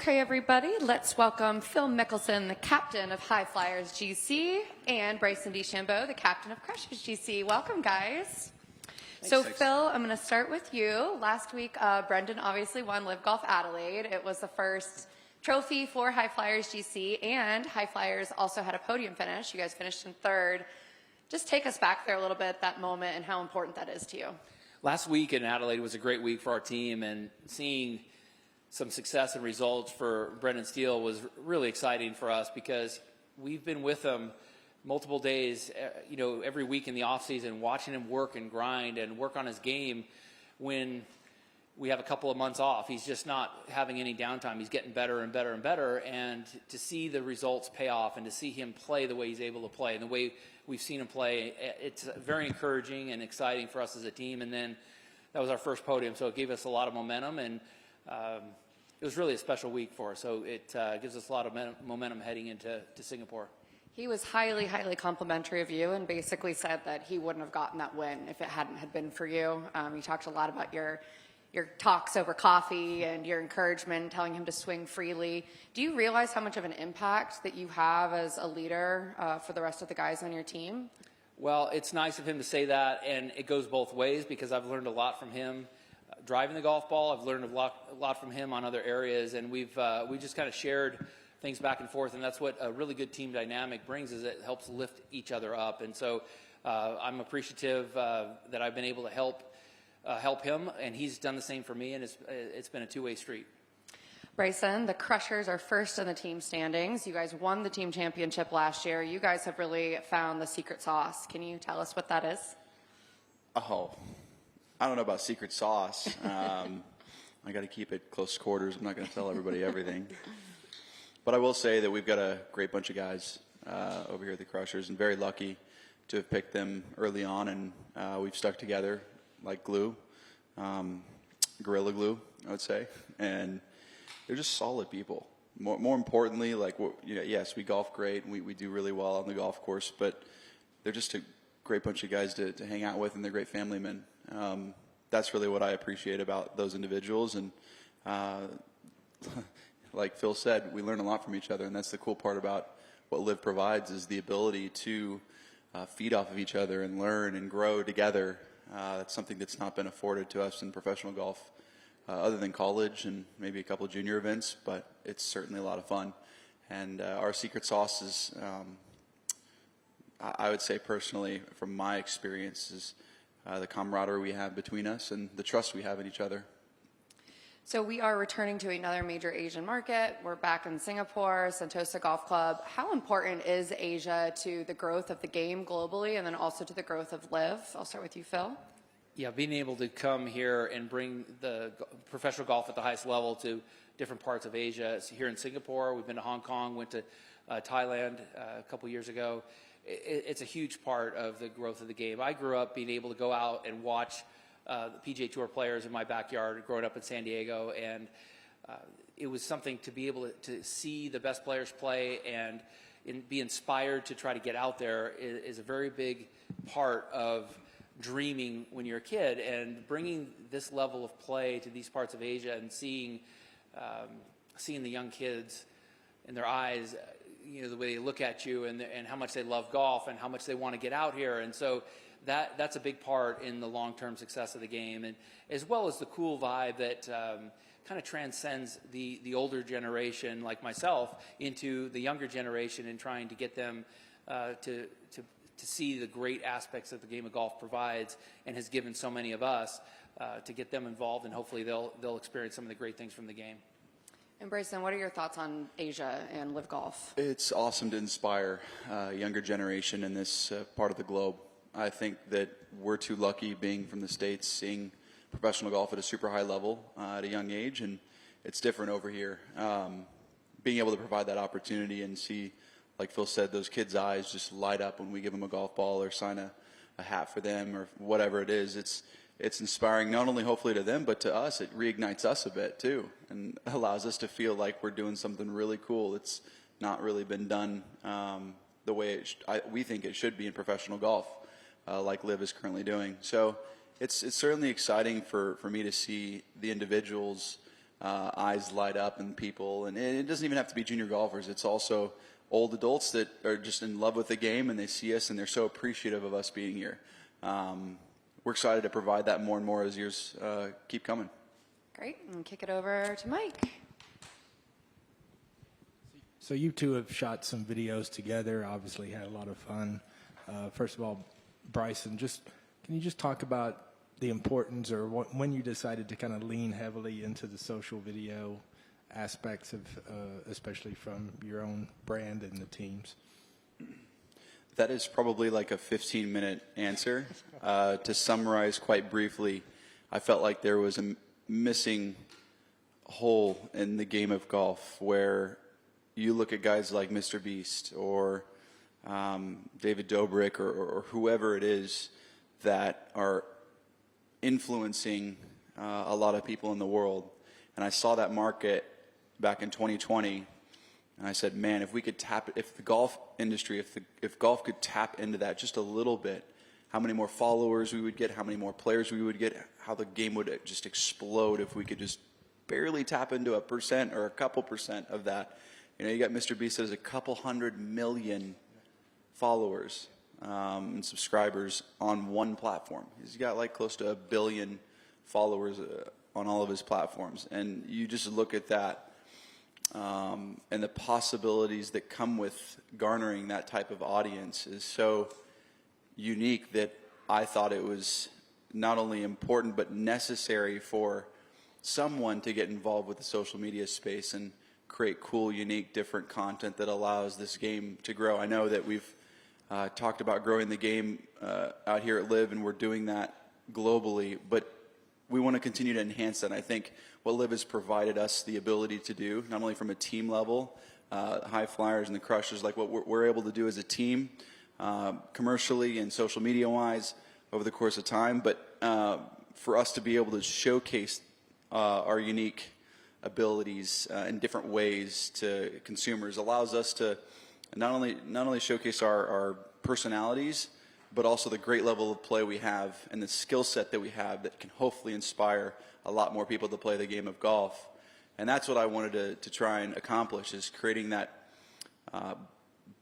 Okay, everybody, let's welcome Phil Mickelson, the captain of High Flyers GC, and Bryson DeChambeau, the captain of Crushers GC. Welcome, guys. Thanks. Phil, I'm going to start with you. Last week, Brendan obviously won LIV Golf Adelaide. It was the first trophy for High Flyers GC, and High Flyers also had a podium finish. You guys finished in third. Just take us back there a little bit, that moment, and how important that is to you. Last week in Adelaide was a great week for our team, and seeing some success and results for Brendan Steele was really exciting for us because we've been with him multiple days, every week in the off season, watching him work and grind and work on his game when we have a couple of months off. He's just not having any downtime. He's getting better and better and better, and to see the results pay off and to see him play the way he's able to play and the way we've seen him play, it's very encouraging and exciting for us as a team. And then that was our first podium, so it gave us a lot of momentum, and it was really a special week for us. So it gives us a lot of momentum heading into Singapore. He was highly, highly complimentary of you and basically said that he wouldn't have gotten that win if it hadn't had been for you. You talked a lot about your talks over coffee and your encouragement, telling him to swing freely. Do you realize how much of an impact that you have as a leader for the rest of the guys on your team? Well, it's nice of him to say that, and it goes both ways because I've learned a lot from him driving the golf ball. I've learned a lot from him on other areas, and we just kind of shared things back and forth, and that's what a really good team dynamic brings, is it helps lift each other up. And so I'm appreciative that I've been able to help him, and he's done the same for me, and it's been a two-way street. Bryson, the Crushers are first in the team standings. You guys won the team championship last year. You guys have really found the secret sauce. Can you tell us what that is? Oh, I don't know about secret sauce. I got to keep it close quarters. I'm not going to tell everybody everything. But I will say that we've got a great bunch of guys over here at the Crushers, and very lucky to have picked them early on, and we've stuck together like glue, gorilla glue, I would say. And they're just solid people. More importantly, yes, we golf great, and we do really well on the golf course, but they're just a great bunch of guys to hang out with, and they're great family men. That's really what I appreciate about those individuals, and like Phil said, we learn a lot from each other, and that's the cool part about what LIV provides, is the ability to feed off of each other and learn and grow together. That's something that's not been afforded to us in professional golf other than college and maybe a couple of junior events, but it's certainly a lot of fun. And our secret sauce is, I would say personally, from my experience, is the camaraderie we have between us and the trust we have in each other. So we are returning to another major Asian market. We're back in Singapore, Sentosa Golf Club. How important is Asia to the growth of the game globally, and then also to the growth of LIV? I'll start with you, Phil. Yeah, being able to come here and bring the professional golf at the highest level to different parts of Asia. So here in Singapore, we've been to Hong Kong, went to Thailand a couple years ago. It's a huge part of the growth of the game. I grew up being able to go out and watch the PGA Tour players in my backyard growing up in San Diego, and it was something to be able to see the best players play and be inspired to try to get out there is a very big part of dreaming when you're a kid, and bringing this level of play to these parts of Asia and seeing the young kids in their eyes, the way they look at you and how much they love golf and how much they want to get out here. And so that's a big part in the long-term success of the game, and as well as the cool vibe that kind of transcends the older generation like myself into the younger generation, and trying to get them to see the great aspects that the game of golf provides and has given so many of us, to get them involved, and hopefully they'll experience some of the great things from the game. And Bryson, what are your thoughts on Asia and LIV Golf? It's awesome to inspire a younger generation in this part of the globe. I think that we're too lucky being from the States, seeing professional golf at a super high level at a young age, and it's different over here. Being able to provide that opportunity and see, like Phil said, those kids' eyes just light up when we give them a golf ball or sign a hat for them or whatever it is. It's inspiring, not only hopefully to them, but to us. It reignites us a bit too, and allows us to feel like we're doing something really cool. It's not really been done the way we think it should be in professional golf, like LIV is currently doing. So it's certainly exciting for me to see the individuals eyes light up in people. And it doesn't even have to be junior golfers. It's also old adults that are just in love with the game, and they see us and they're so appreciative of us being here. We're excited to provide that more and more as years keep coming. Great, and kick it over to Mike. So you two have shot some videos together, obviously had a lot of fun. First of all, Bryson, can you just talk about the importance or when you decided to kind of lean heavily into the social video aspects of, especially from your own brand and the teams? That is probably like a 15-minute answer. To summarize quite briefly, I felt like there was a missing hole in the game of golf where you look at guys like Mr. Beast or David Dobrik or whoever it is that are influencing a lot of people in the world. And I saw that market back in 2020, and I said, man, if we could if the golf industry, if golf could tap into that just a little bit, how many more followers we would get, how many more players we would get, how the game would just explode if we could just barely tap into 1% or a couple percent of that. You know, you got Mr. Beast that has a couple 100 million followers and subscribers on one platform. He's got like close to 1 billion followers on all of his platforms. And you just look at that and the possibilities that come with garnering that type of audience is so unique that I thought it was not only important but necessary for someone to get involved with the social media space and create cool, unique, different content that allows this game to grow. I know that we've talked about growing the game out here at LIV, and we're doing that globally, but we want to continue to enhance that. And I think what LIV has provided us the ability to do, not only from a team level, High Flyers and the Crushers, like what we're able to do as a team, commercially and social media-wise over the course of time, but for us to be able to showcase our unique abilities in different ways to consumers allows us to not only showcase our personalities, but also the great level of play we have and the skill set that we have that can hopefully inspire a lot more people to play the game of golf. And that's what I wanted to try and accomplish, is creating that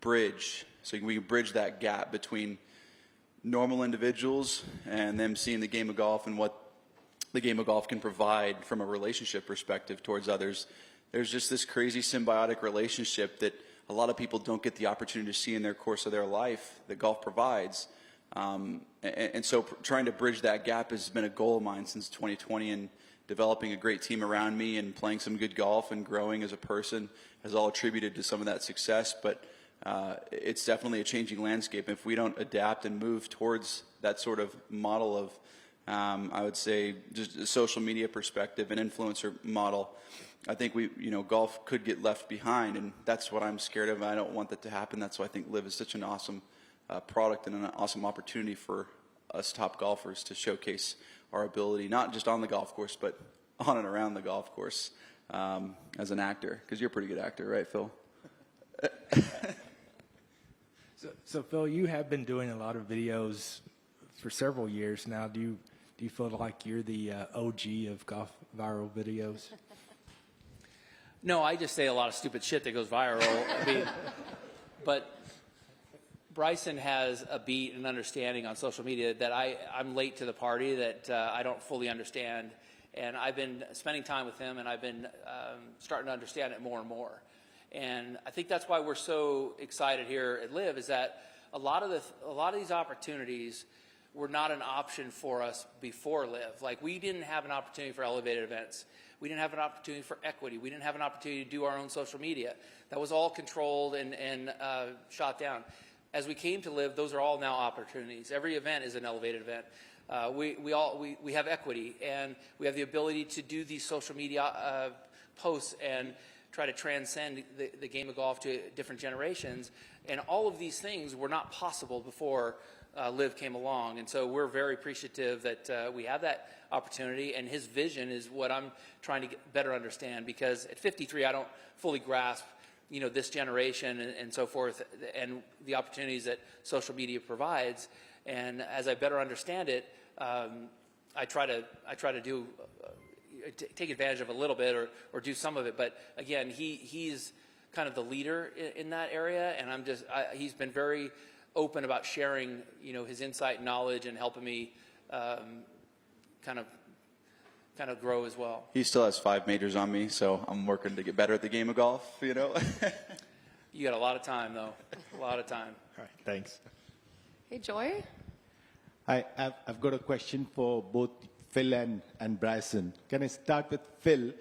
bridge, so we can bridge that gap between normal individuals and them seeing the game of golf and what the game of golf can provide from a relationship perspective towards others. There's just this crazy symbiotic relationship that a lot of people don't get the opportunity to see in their course of their life that golf provides. And so trying to bridge that gap has been a goal of mine since 2020, and developing a great team around me and playing some good golf and growing as a person has all attributed to some of that success. But it's definitely a changing landscape. If we don't adapt and move towards that sort of model of I would say just a social media perspective, an influencer model, I think golf could get left behind, and that's what I'm scared of. I don't want that to happen. That's why I think LIV is such an awesome product and an awesome opportunity for us top golfers to showcase our ability, not just on the golf course, but on and around the golf course as an actor, because you're a pretty good actor, right, Phil? So Phil, you have been doing a lot of videos for several years now. Do you feel like you're the OG of golf viral videos? No, I just say a lot of stupid shit that goes viral. I mean, but Bryson has a beat and understanding on social media that I'm late to the party, that I don't fully understand. And I've been spending time with him, and I've been starting to understand it more and more. And I think that's why we're so excited here at LIV, is that a lot of these opportunities were not an option for us before LIV. Like, we didn't have an opportunity for elevated events. We didn't have an opportunity for equity. We didn't have an opportunity to do our own social media. That was all controlled and shot down. As we came to LIV, those are all now opportunities. Every event is an elevated event. We have equity, and we have the ability to do these social media posts and try to transcend the game of golf to different generations. And all of these things were not possible before LIV came along. And so we're very appreciative that we have that opportunity, and his vision is what I'm trying to better understand, because at 53 I don't fully grasp this generation and so forth, and the opportunities that social media provides. And as I better understand it, I try to do take advantage of a little bit or do some of it. But again, he's kind of the leader in that area, and he's been very open about sharing, his insight and knowledge and helping me kind of grow as well. He still has 5 majors on me, so I'm working to get better at the game of golf, You got a lot of time, though. A lot of time. All right, thanks. Hey, Joy. Hi, I've got a question for both Phil and Bryson. Can I start with Phil?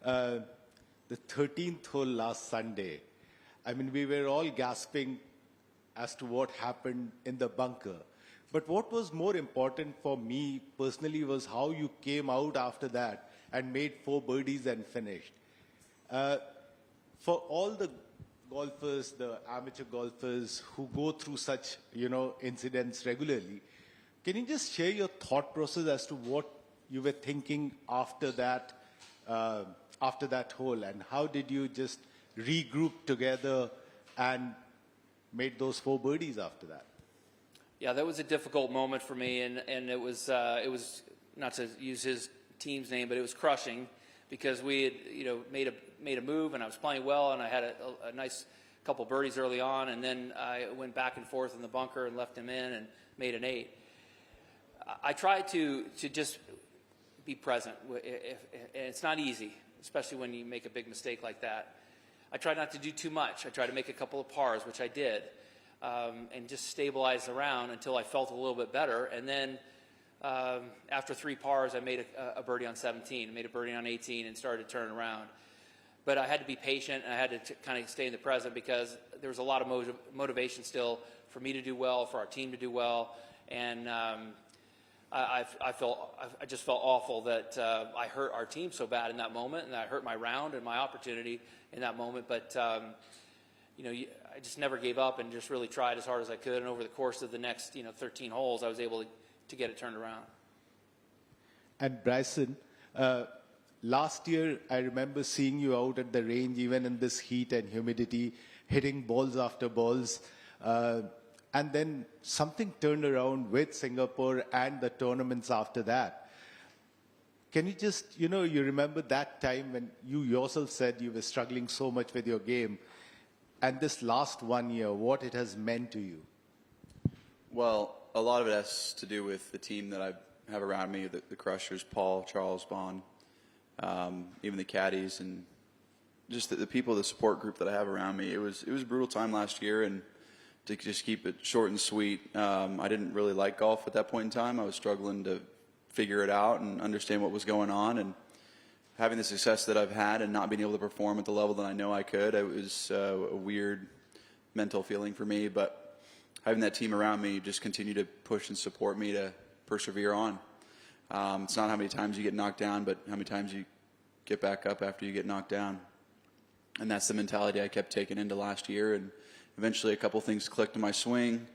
The 13th hole last Sunday, I mean, we were all gasping as to what happened in the bunker. But what was more important for me personally was how you came out after that and made 4 birdies and finished. For all the golfers, the amateur golfers who go through such, incidents regularly, can you just share your thought process as to what you were thinking after that hole, and how did you just regroup together and made those 4 birdies after that? Yeah, that was a difficult moment for me, and it was not to use his team's name, but it was crushing because we had made a move, and I was playing well, and I had a nice couple birdies early on, and then I went back and forth in the bunker and left him in and made an 8. I try to just be present. And it's not easy, especially when you make a big mistake like that. I try not to do too much. I try to make a couple of pars, which I did, and just stabilize around until I felt a little bit better. And then after 3 pars, I made a birdie on 17, made a birdie on 18, and started to turn around. But I had to be patient, and I had to kind of stay in the present because there was a lot of motivation still for me to do well, for our team to do well. And I just felt awful that I hurt our team so bad in that moment, and I hurt my round and my opportunity in that moment. But I just never gave up and just really tried as hard as I could. And over the course of the next 13 holes, I was able to get it turned around. And Bryson, last year I remember seeing you out at the range, even in this heat and humidity, hitting balls after balls. And then something turned around with Singapore and the tournaments after that. Can you just, you remember that time when you yourself said you were struggling so much with your game, and this last 1 year, what it has meant to you? Well, a lot of it has to do with the team that I have around me, the Crushers, Paul, Charles, Bond, even the caddies, and just the people, the support group that I have around me. It was a brutal time last year, and to just keep it short and sweet, I didn't really like golf at that point in time. I was struggling to figure it out and understand what was going on, and having the success that I've had and not being able to perform at the level that I know I could, it was a weird mental feeling for me. But having that team around me just continue to push and support me to persevere on. It's not how many times you get knocked down, but how many times you get back up after you get knocked down. And that's the mentality I kept taking into last year, and eventually a couple things clicked in my swing.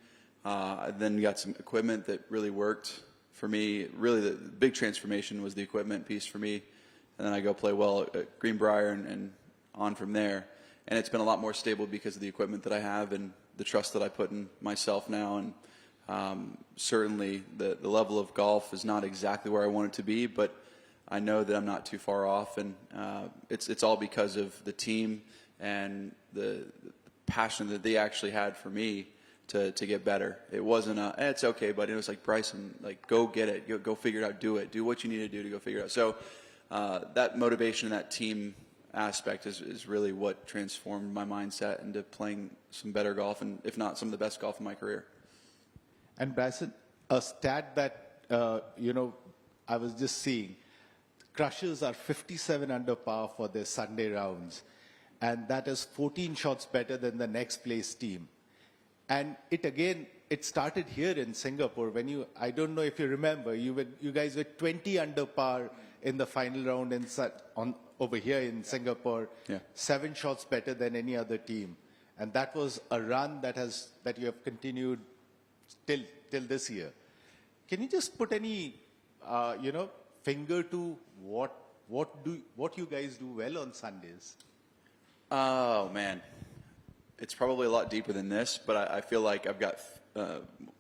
I then got some equipment that really worked for me. Really, the big transformation was the equipment piece for me. And then I go play well at Greenbrier and on from there. And it's been a lot more stable because of the equipment that I have and the trust that I put in myself now. And certainly the level of golf is not exactly where I want it to be, but I know that I'm not too far off. And it's all because of the team and the passion that they actually had for me to get better. It wasn't it's okay, but it was like, Bryson, like, go get it, go figure it out, do it, do what you need to do to go figure it out. So that motivation, that team aspect is really what transformed my mindset into playing some better golf, and if not some of the best golf in my career. And Bryson, a stat that I was just seeing, Crushers are 57 under par for their Sunday rounds, and that is 14 shots better than the next place team. And it started here in Singapore when I don't know if you remember, you guys were 20 under par in the final round over here in Singapore, yeah. 7 shots better than any other team. And that was a run that you have continued till this year. Can you just put any, finger to what you guys do well on Sundays? Oh, man. It's probably a lot deeper than this, but I feel like I've got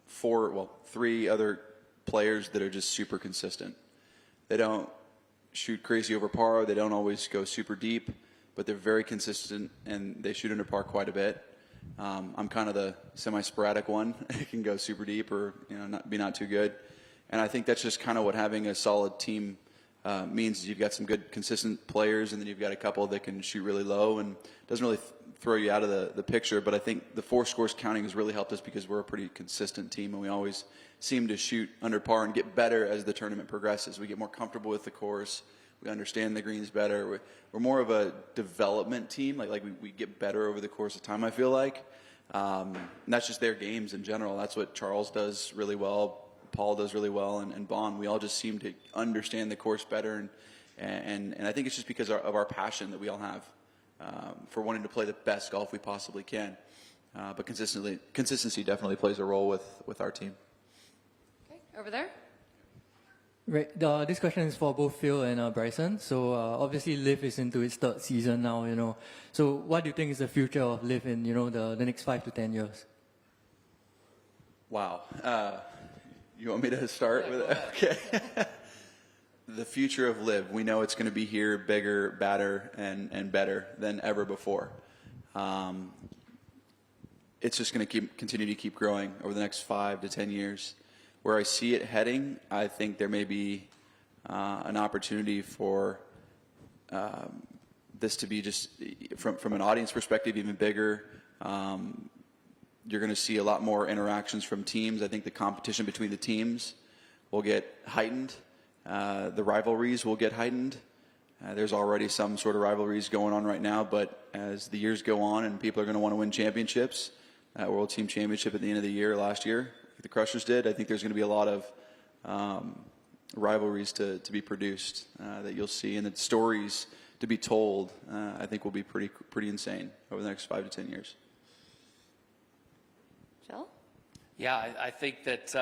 3 other players that are just super consistent. They don't shoot crazy over par. They don't always go super deep, but they're very consistent and they shoot under par quite a bit. I'm kind of the semi-sporadic one. It can go super deep or not too good. And I think that's just kind of what having a solid team means. Is you've got some good consistent players, and then you've got a couple that can shoot really low, and doesn't really throw you out of the picture. But I think the 4 scores counting has really helped us because we're a pretty consistent team, and we always seem to shoot under par and get better as the tournament progresses. We get more comfortable with the course. We understand the greens better. We're more of a development team. Like we get better over the course of time, I feel like. And that's just their games in general. That's what Charles does really well, Paul does really well, and Bond. We all just seem to understand the course better. And I think it's just because of our passion that we all have for wanting to play the best golf we possibly can. But consistency definitely plays a role with our team. Okay, over there. Right. This question is for both Phil and Bryson. So obviously, LIV is into its 3rd season now. So what do you think is the future of LIV in the next 5 to 10 years? Wow. You want me to start with it? Okay. The future of LIV, we know it's going to be here bigger, badder, and better than ever before. It's just going to continue to keep growing over the next 5 to 10 years. Where I see it heading, I think there may be an opportunity for this to be just, from an audience perspective, even bigger. You're going to see a lot more interactions from teams. I think the competition between the teams will get heightened. The rivalries will get heightened. There's already some sort of rivalries going on right now, but as the years go on and people are going to want to win championships, World Team Championship at the end of the year last year, the Crushers did, I think there's going to be a lot of rivalries to be produced that you'll see, and the stories to be told, I think will be pretty insane over the next 5 to 10 years. Jill? Yeah, I think that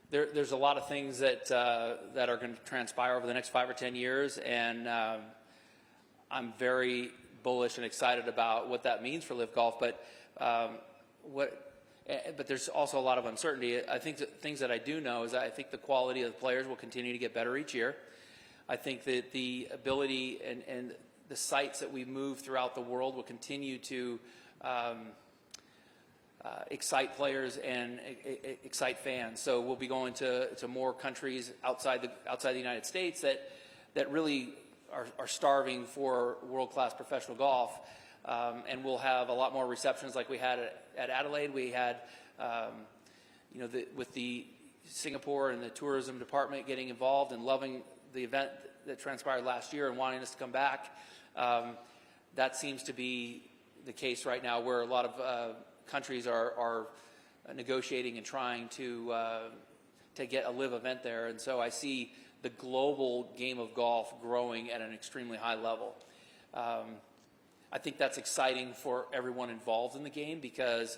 there's a lot of things that are going to transpire over the next 5 or 10 years, and I'm very bullish and excited about what that means for LIV Golf. But but there's also a lot of uncertainty. I think that things that I do know is that I think the quality of the players will continue to get better each year. I think that the ability and the sites that we move throughout the world will continue to excite players and excite fans. So we'll be going to more countries outside the United States that really are starving for world-class professional golf. And we'll have a lot more receptions like we had at Adelaide. We had, with the Singapore and the tourism department getting involved and loving the event that transpired last year and wanting us to come back. That seems to be the case right now, where a lot of countries are negotiating and trying to get a LIV event there. And so I see the global game of golf growing at an extremely high level. I think that's exciting for everyone involved in the game because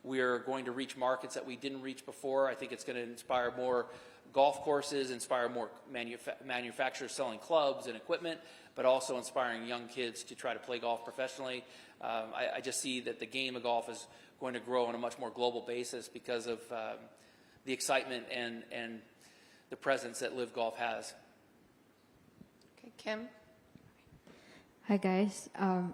we're going to reach markets that we didn't reach before. I think it's going to inspire more golf courses, inspire more manufacturers selling clubs and equipment, but also inspiring young kids to try to play golf professionally. I just see that the game of golf is going to grow on a much more global basis because of the excitement and the presence that LIV Golf has. Okay, Kim? Hi guys.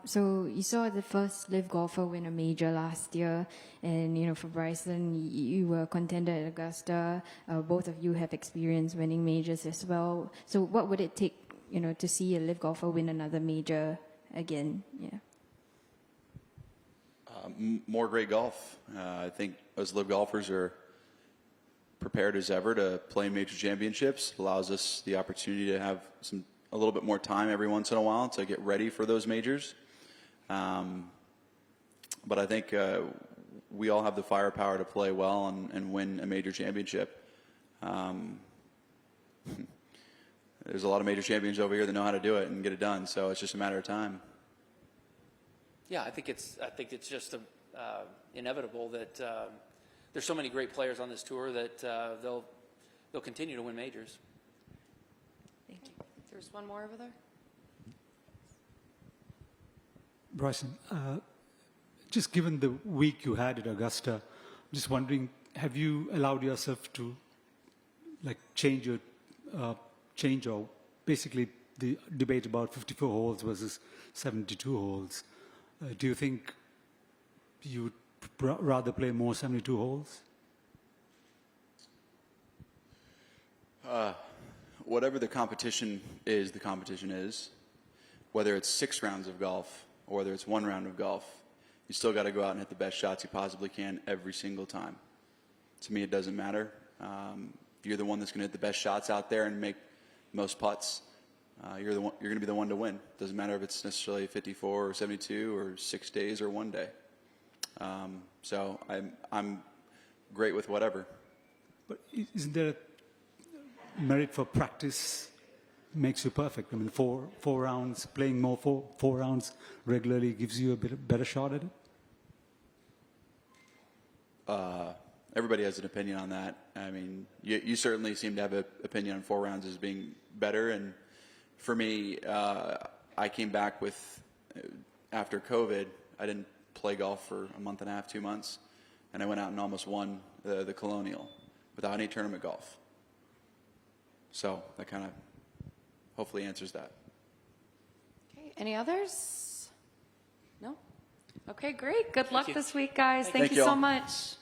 So you saw the first LIV golfer win a major last year, and for Bryson, you were contender at Augusta. Both of you have experience winning majors as well. So what would it take, to see a LIV golfer win another major again? Yeah. More great golf. I think us LIV golfers are prepared as ever to play in major championships. Allows us the opportunity to have a little bit more time every once in a while to get ready for those majors. But I think we all have the firepower to play well and win a major championship. There's a lot of major champions over here that know how to do it and get it done, so it's just a matter of time. Yeah, I think it's just inevitable that there's so many great players on this tour that they'll continue to win majors. Thank you. There's one more over there. Bryson, just given the week you had at Augusta, I'm just wondering, have you allowed yourself to change change, or basically the debate about 54 holes versus 72 holes. Do you think you would rather play more 72 holes? Whatever the competition is, the competition is. Whether it's 6 rounds of golf or whether it's 1 round of golf, you still got to go out and hit the best shots you possibly can every single time. To me, it doesn't matter. If you're the one that's going to hit the best shots out there and make most putts, you're going to be the one to win. Doesn't matter if it's necessarily 54 or 72 or 6 days or 1 day. So I'm great with whatever. But isn't there a merit for practice makes you perfect? I mean, four rounds, playing more four rounds regularly gives you a better shot at it? Everybody has an opinion on that. I mean, you certainly seem to have an opinion on 4 rounds as being better. And for me, I came back with, after COVID, I didn't play golf for a month and a half, 2 months. And I went out and almost won the Colonial without any tournament golf. So that kind of hopefully answers that. Okay, any others? No? Okay, great. Good luck this week, guys. Thank Thank you you so all. much.